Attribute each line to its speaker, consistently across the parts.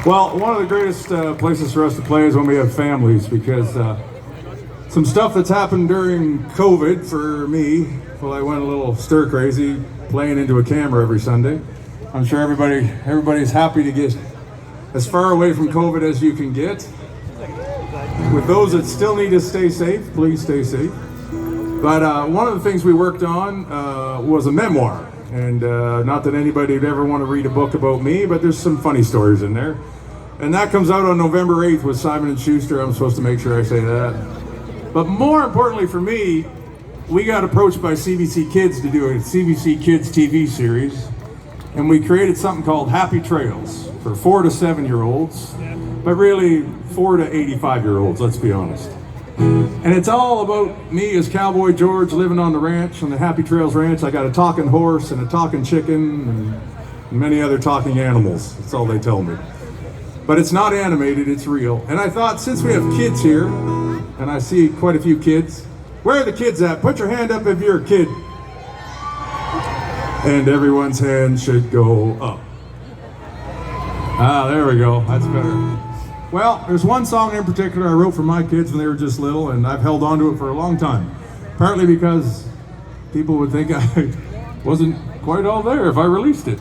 Speaker 1: Well, one of the greatest places for us to play is when we have families, because some stuff that's happened during COVID for me, well, I went a little stir crazy playing into a camera every Sunday. I'm sure everybody's happy to get as far away from COVID as you can get. With those that still need to stay safe, please stay safe. But one of the things we worked on was a memoir. And not that anybody would ever want to read a book about me, but there's some funny stories in there. And that comes out on November 8th with Simon & Schuster. I'm supposed to make sure I say that. But more importantly for me, we got approached by CBC Kids to do a CBC Kids TV series. And we created something called Happy Trails for 4 to 7-year-olds, but really 4 to 85-year-olds, let's be honest. And it's all about me as Cowboy George living on the ranch, on the Happy Trails Ranch. I got a talking horse and a talking chicken and many other talking animals. That's all they tell me. But it's not animated, it's real. And I thought, since we have kids here, and I see quite a few kids, where are the kids at? Put your hand up if you're a kid. And everyone's hand should go up. Ah, there we go, that's better. Well, there's one song in particular I wrote for my kids when they were just little, and I've held on to it for a long time. Partly because people would think I wasn't quite all there if I released it.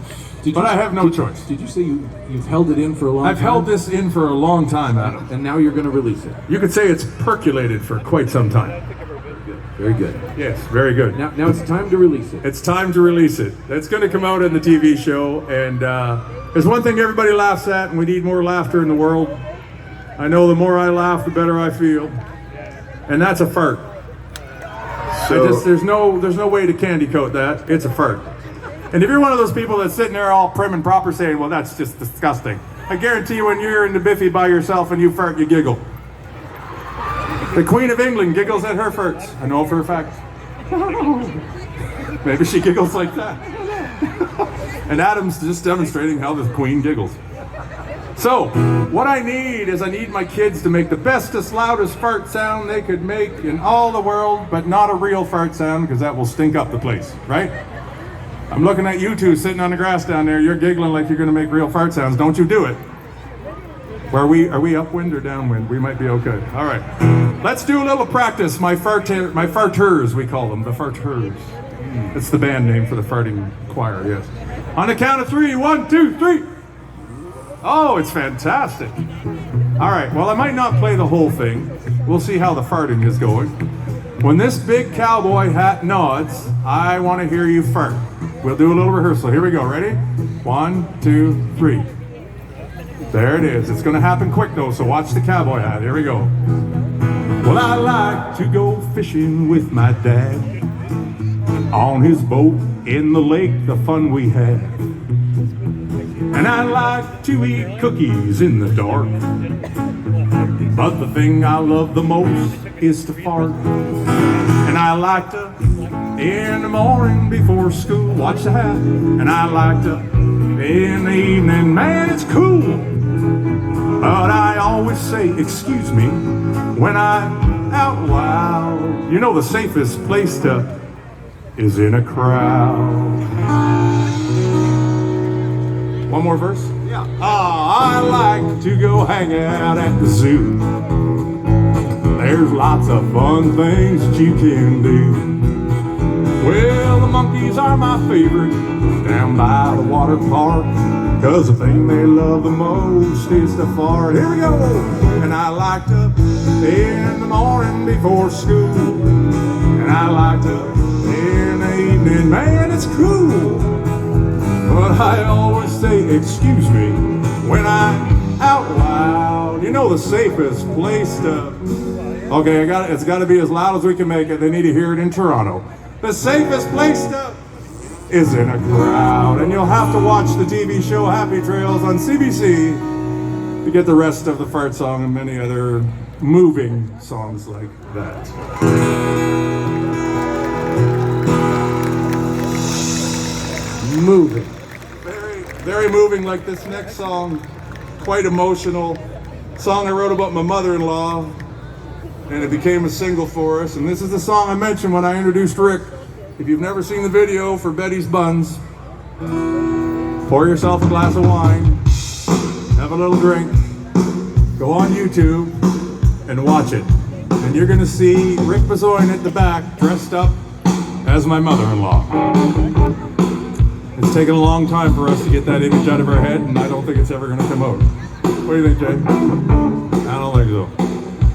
Speaker 1: But I have no choice.
Speaker 2: Did you say you've held it in for a long time?
Speaker 1: I've held this in for a long time, Adam.
Speaker 2: And now you're going to release it?
Speaker 1: You could say it's percolated for quite some time.
Speaker 2: Very good.
Speaker 1: Yes, very good.
Speaker 2: Now it's time to release it.
Speaker 1: It's time to release it. It's going to come out in the TV show, and there's one thing everybody laughs at, and we need more laughter in the world. I know the more I laugh, the better I feel, and that's a fart. So there's no way to candy coat that. It's a fart. And if you're one of those people that's sitting there all prim and proper saying, well, that's just disgusting, I guarantee you when you're in the biffy by yourself and you fart, you giggle. The Queen of England giggles at her farts. I know for a fact. Maybe she giggles like that. And Adam's just demonstrating how the Queen giggles. So, what I need my kids to make the bestest, loudest fart sound they could make in all the world, but not a real fart sound, because that will stink up the place, right? I'm looking at you two sitting on the grass down there. You're giggling like you're going to make real fart sounds. Don't you do it. Are we upwind or downwind? We might be okay. All right. Let's do a little practice. My farters, we call them, the farters. It's the band name for the farting choir, yes. On the count of 3, 1, 2, 3. Oh, it's fantastic. All right, well, I might not play the whole thing. We'll see how the farting is going. When this big cowboy hat nods, I want to hear you fart. We'll do a little rehearsal. Here we go. Ready? 1, 2, 3. There it is. It's going to happen quick, though, so watch the cowboy hat. Here we go. Well, I like to go fishing with my dad. On his boat in the lake, the fun we had. And I like to eat cookies in the dark. But the thing I love the most is to fart. And I like to, in the morning before school, watch the hat. And I like to, in the evening, man, it's cool. But I always say, excuse me, when I'm out loud. You know the safest place to is in a crowd. One more verse? Yeah. I like to go hang out at the zoo. There's lots of fun things that you can do. Well, the monkeys are my favorite down by the water park, 'cause the thing they love the most is to fart. Here we go! And I like to in the morning before school. And I like to in the evening, man, it's cool. But I always say, excuse me, when I'm out loud. You know the safest place to... Okay, it's got to be as loud as we can make it. They need to hear it in Toronto. The safest place to... is in a crowd. And you'll have to watch the TV show Happy Trails on CBC to get the rest of the fart song and many other moving songs like that.
Speaker 2: Moving.
Speaker 1: Very moving, like this next song. Quite emotional. Song I wrote about my mother-in-law, and it became a single for us. And this is the song I mentioned when I introduced Rick. If you've never seen the video for Betty's Buns, pour yourself a glass of wine, have a a little drink, go on YouTube and watch it. And you're gonna see Rick Bezoin at the back dressed up as my mother-in-law. It's taken a long time for us to get that image out of our head, and I don't think it's ever gonna come out. What do you think, Jay? I don't think so.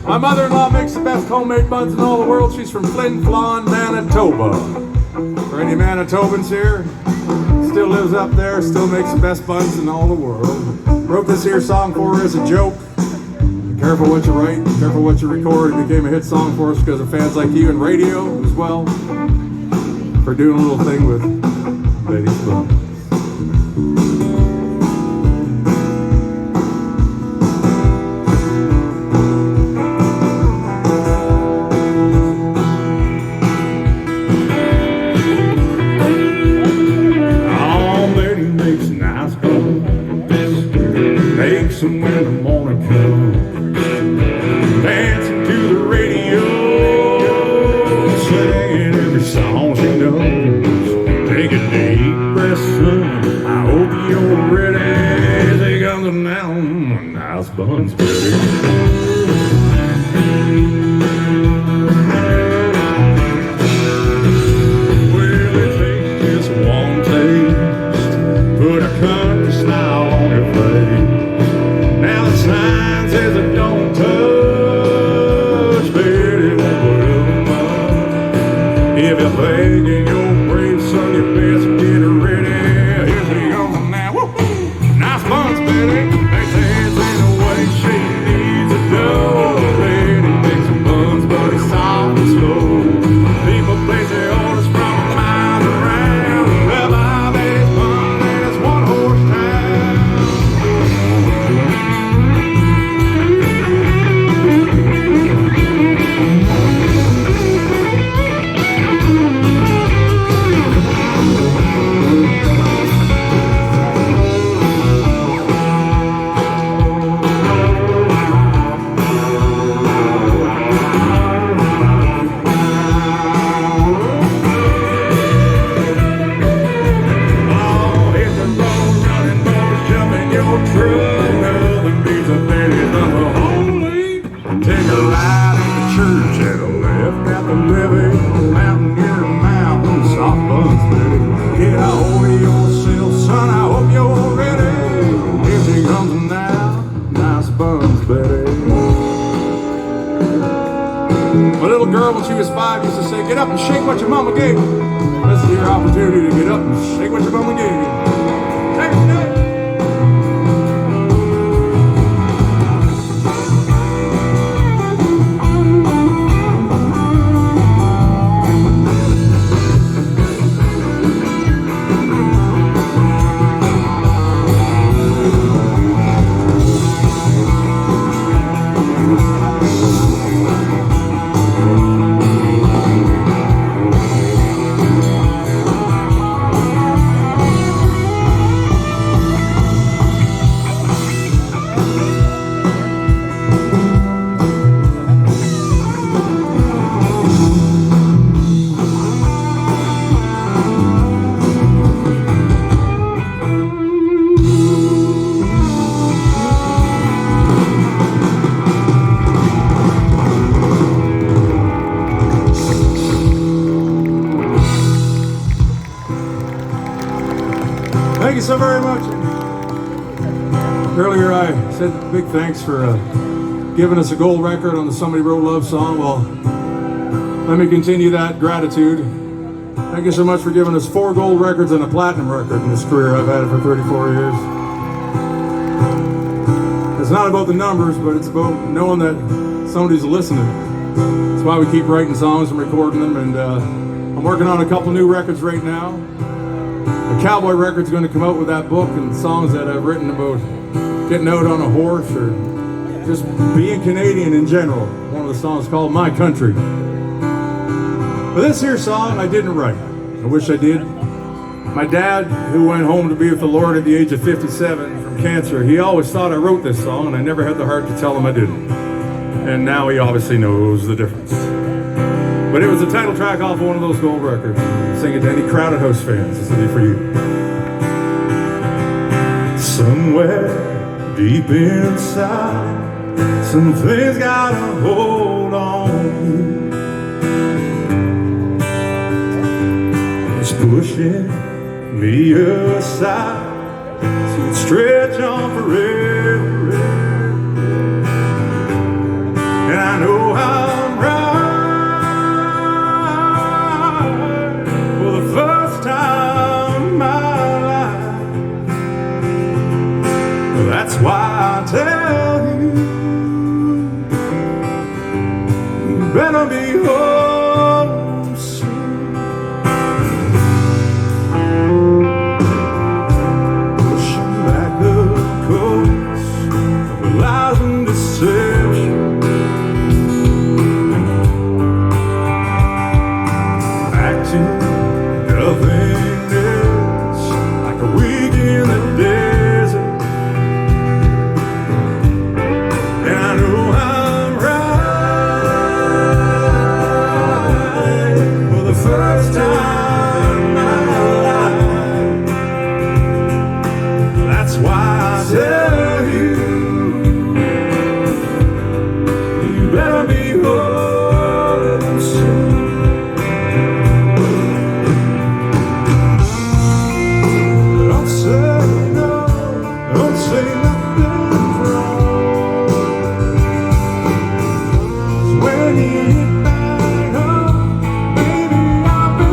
Speaker 1: My mother-in-law makes the best homemade buns in all the world. She's from Flin Flon, Manitoba. For any Manitobans here, still lives up there, still makes the best buns in all the world. Wrote this here song for her as a joke. Be careful what you write, be careful what you record. It became a hit song for us because of fans like you and radio as well. For doing a little thing with Betty's Buns.
Speaker 3: When the morning comes, dancing to the radio, singing every song she knows. Take a deep breath, son, I hope you're ready. Here comes now, nice buns, baby. Well, it takes just one taste, put a country smile on your face. Now the sign says I don't touch, Betty won't put up a mud. If you're thinking you're brave, son, you best get ready. Here she goes now, woo! Nice buns, Betty. They dance in the way she needs to go. Betty makes some buns, but it's soft and slow. People place their orders from miles around. Well, I bet it's fun and it's one horse town.
Speaker 1: My little girl, when she was 5, used to say, "Get up and shake what your mama gave you." This is your opportunity to get up and shake what your mama gave you. Shake it, shake it. Thank you so very much. Earlier I said big thanks for giving us a gold record on the Somebody Wrote Love song. Well, let me continue that gratitude. Thank you so much for giving us 4 gold records and a platinum record in this career. I've had it for 34 years. It's not about the numbers, but it's about knowing that somebody's listening. That's why we keep writing songs and recording them, and I'm working on a couple new records right now. The cowboy record's going to come out with that book and songs that I've written about getting out on a horse or just being Canadian in general. One of the songs called My Country. But this here song I didn't write. I wish I did. My dad, who went home to be with the Lord at the age of 57 from cancer, he always thought I wrote this song, and I never had the heart to tell him I didn't. And now he obviously knows the difference. But it was the title track off one of those gold records. Sing it to any Crowded House fans. This will be for you. Somewhere
Speaker 3: deep inside, some things got a hold on me. It's pushing me aside, so it stretch on forever. And I know I'm right for the first time in my life. That's why I tell you, you better be home soon. Pushing back the coats of lies and deception, acting nothingness like a week in the desert. And I know I'm right for the first time in my life. That's why I tell you, you better be home soon. Don't say no, don't say nothing's wrong. 'Cause when you get back home, baby, I'll be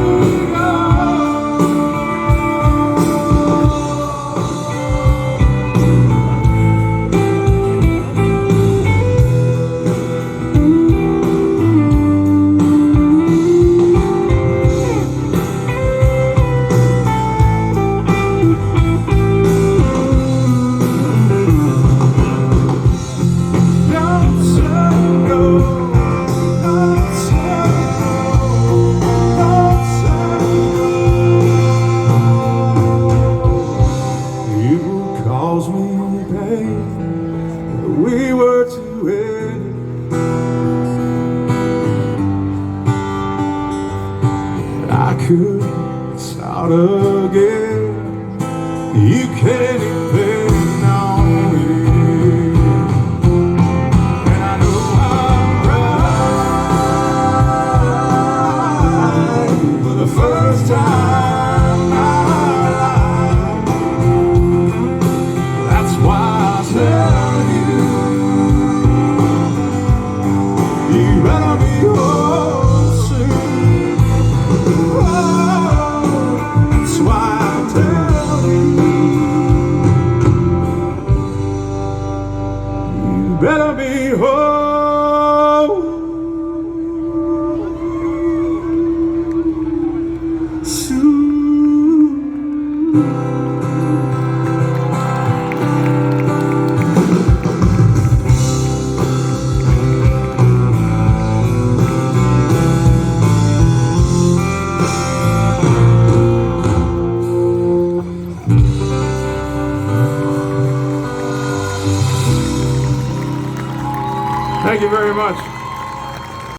Speaker 3: Don't say no, don't say no, don't say no. It would cause me pain if we were to end. I could start again. You can't depend on me. And I know I'm right for the first time in my life. That's why I tell you, you better be home soon. Oh, that's why I tell you, you better be home soon.
Speaker 1: Thank you very much.